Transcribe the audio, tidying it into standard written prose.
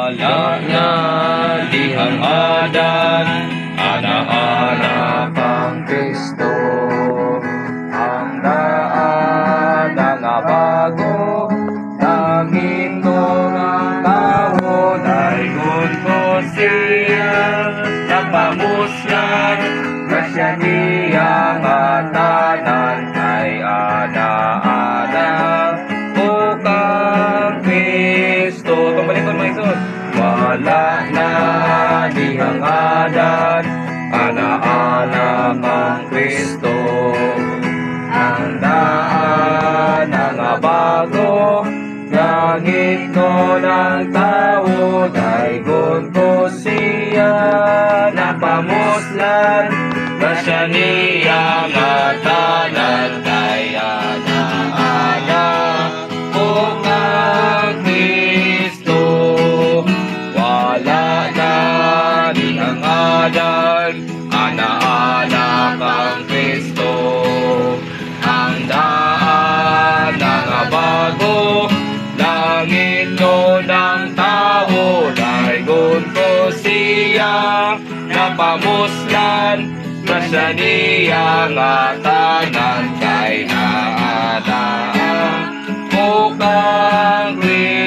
wala na dihang adan, ana-ana kang Kristo. Ang daan na nga bago, langit ko ng tao, daygon ko siya, napamusyan, grasya niya nga tanan, ay ana-ana o kang Kristo. Pambalikan mo iso. Wala na dihang adan, ana-ana kang Kristo. Ang daan na nga bago, langit ko ng tao, daygon ko siya, napamuslan, grasya niya nga tanan, kay ana-ana o kang Kristo. Wala na dihang adan, ana-ana kang Kristo. Ang daan na nga bago, langit ko ng tao, daygon ko siya, napamuslan, grasya niya nga tanan, kay ana-ana o kang Kristo.